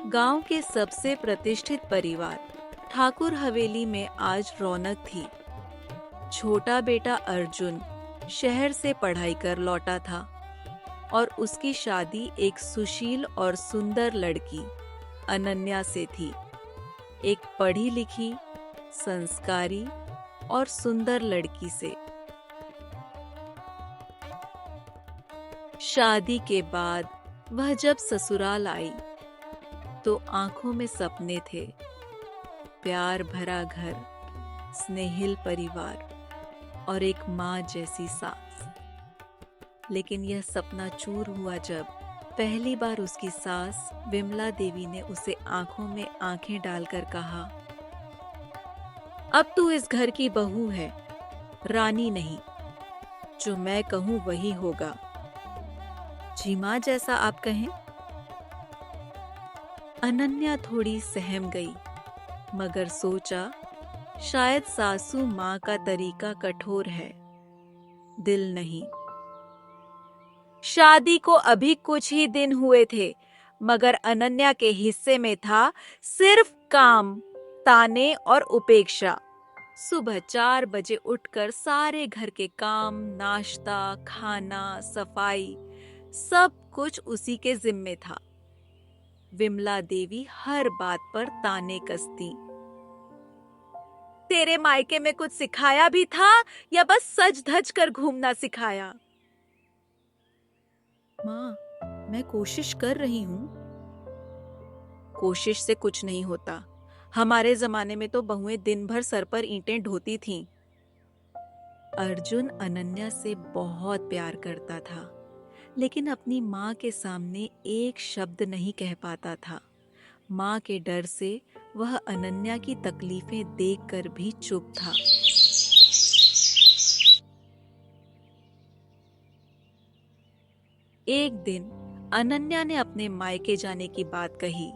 गांव के सबसे प्रतिष्ठित परिवार ठाकुर हवेली में आज रौनक थी। छोटा बेटा अर्जुन शहर से पढ़ाई कर लौटा था और उसकी शादी एक सुशील और सुंदर लड़की अनन्या से थी। एक पढ़ी लिखी, संस्कारी और सुंदर लड़की से। शादी के बाद वह जब ससुराल आई तो आंखों में सपने थे। प्यार भरा घर, स्नेहिल परिवार और एक माँ जैसी सास। लेकिन यह सपना चूर हुआ जब पहली बार उसकी सास विमला देवी ने उसे आंखों में आंखें डालकर कहा, अब तू इस घर की बहू है, रानी नहीं। जो मैं कहूं वही होगा। जी माँ, जैसा आप कहें। अनन्या थोड़ी सहम गई, मगर सोचा शायद सासू माँ का तरीका कठोर है, दिल नहीं। शादी को अभी कुछ ही दिन हुए थे, मगर अनन्या के हिस्से में था सिर्फ काम, ताने और उपेक्षा। सुबह 4 बजे उठकर सारे घर के काम, नाश्ता, खाना, सफाई, सब कुछ उसी के जिम्मे था। विमला देवी हर बात पर ताने कसती। तेरे मायके में कुछ सिखाया भी था या बस सज धज कर घूमना सिखाया? माँ, मैं कोशिश कर रही हूँ। कोशिश से कुछ नहीं होता। हमारे जमाने में तो बहुएं दिन भर सर पर ईंटें ढोती थीं। अर्जुन अनन्या से बहुत प्यार करता था, लेकिन अपनी माँ के सामने एक शब्द नहीं कह पाता था। माँ के डर से वह अनन्या की तकलीफें देखकर भी चुप था। एक दिन अनन्या ने अपने मायके जाने की बात कही।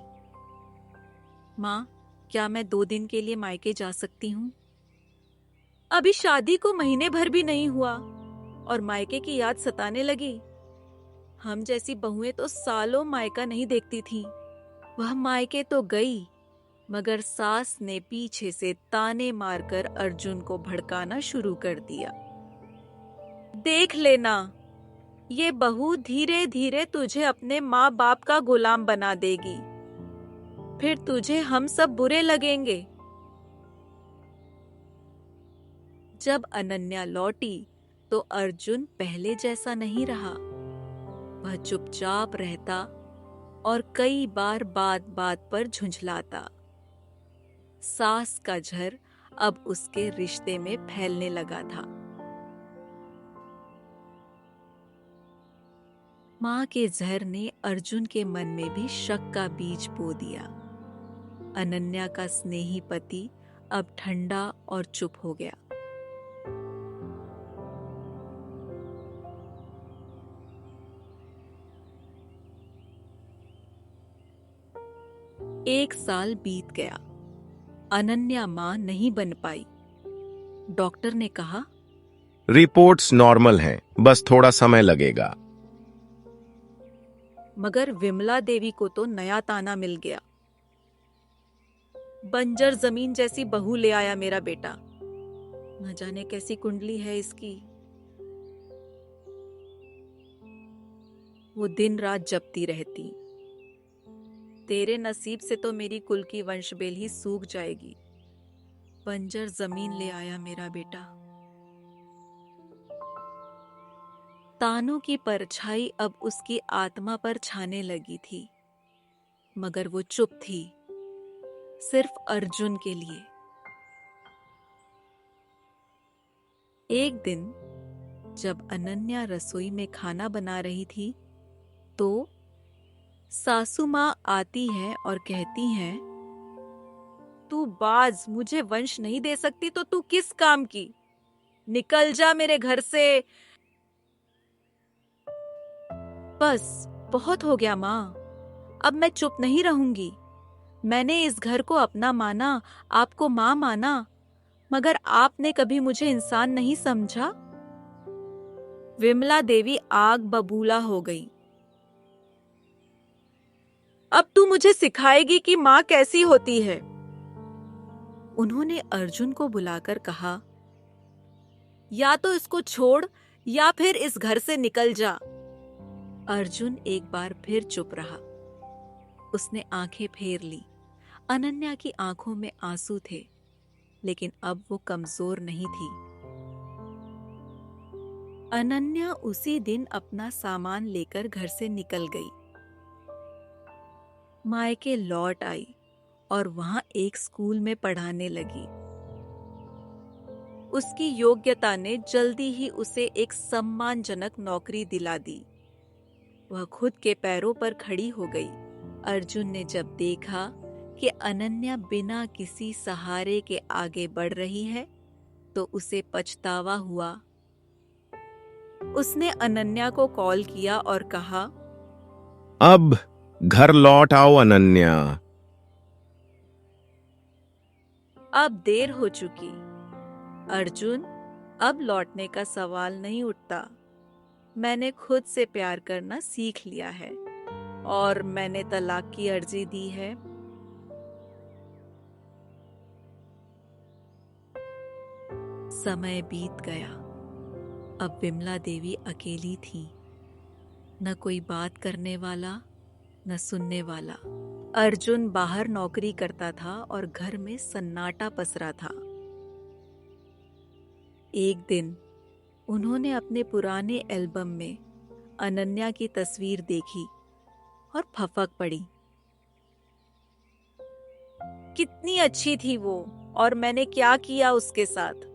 माँ, क्या मैं 2 दिन के लिए मायके जा सकती हूँ? अभी शादी को महीने भर भी नहीं हुआ और मायके की याद सताने लगी। हम जैसी बहुएं तो सालों मायका नहीं देखती थीं। वह मायके तो गई, मगर सास ने पीछे से ताने मारकर अर्जुन को भड़काना शुरू कर दिया। देख लेना, ये बहू धीरे धीरे तुझे अपने माँ बाप का गुलाम बना देगी, फिर तुझे हम सब बुरे लगेंगे। जब अनन्या लौटी तो अर्जुन पहले जैसा नहीं रहा। वह चुपचाप रहता और कई बार बात बात पर झुंझलाता। सास का झर अब उसके रिश्ते में फैलने लगा था। माँ के जहर ने अर्जुन के मन में भी शक का बीज बो दिया। अनन्या का स्नेही पति अब ठंडा और चुप हो गया। एक साल बीत गया। अनन्या माँ नहीं बन पाई। डॉक्टर ने कहा, रिपोर्ट्स नॉर्मल हैं, बस थोड़ा समय लगेगा। मगर विमला देवी को तो नया ताना मिल गया। बंजर जमीन जैसी बहू ले आया मेरा बेटा। न जाने कैसी कुंडली है इसकी। वो दिन रात जपती रहती। तेरे नसीब से तो मेरी कुल की वंशबेल ही सूख जाएगी। बंजर जमीन ले आया मेरा बेटा। तानों की परछाई अब उसकी आत्मा पर छाने लगी थी, मगर वो चुप थी, सिर्फ अर्जुन के लिए। एक दिन जब अनन्या रसोई में खाना बना रही थी तो सासू माँ आती है और कहती हैं, तू बाज, मुझे वंश नहीं दे सकती तो तू किस काम की? निकल जा मेरे घर से। बस बहुत हो गया माँ, अब मैं चुप नहीं रहूंगी। मैंने इस घर को अपना माना, आपको माँ माना, मगर आपने कभी मुझे इंसान नहीं समझा। विमला देवी आग बबूला हो गई। अब तू मुझे सिखाएगी कि माँ कैसी होती है। उन्होंने अर्जुन को बुलाकर कहा, या तो इसको छोड़ या फिर इस घर से निकल जा। अर्जुन एक बार फिर चुप रहा। उसने आंखें फेर ली। अनन्या की आंखों में आंसू थे, लेकिन अब वो कमजोर नहीं थी। अनन्या उसी दिन अपना सामान लेकर घर से निकल गई। मायके लौट आई और वहां एक स्कूल में पढ़ाने लगी। उसकी योग्यता ने जल्दी ही उसे एक सम्मानजनक नौकरी दिला दी। वह खुद के पैरों पर खड़ी हो गई। अर्जुन ने जब देखा कि अनन्या बिना किसी सहारे के आगे बढ़ रही है, तो उसे पछतावा हुआ। उसने अनन्या को कॉल किया और कहा, अब घर लौट आओ अनन्या। अब देर हो चुकी। अर्जुन, अब लौटने का सवाल नहीं उठता। मैंने खुद से प्यार करना सीख लिया है और मैंने तलाक की अर्जी दी है। समय बीत गया। अब विमला देवी अकेली थी। न कोई बात करने वाला, न सुनने वाला। अर्जुन बाहर नौकरी करता था और घर में सन्नाटा पसरा था। एक दिन उन्होंने अपने पुराने एल्बम में अनन्या की तस्वीर देखी और फपक पड़ी। कितनी अच्छी थी वो, और मैंने क्या किया उसके साथ।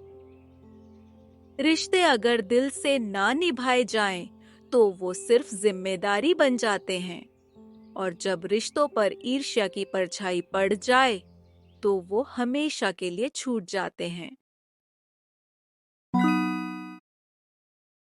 रिश्ते अगर दिल से ना निभाए जाएं, तो वो सिर्फ जिम्मेदारी बन जाते हैं, और जब रिश्तों पर ईर्ष्या की परछाई पड़ जाए, तो वो हमेशा के लिए छूट जाते हैं।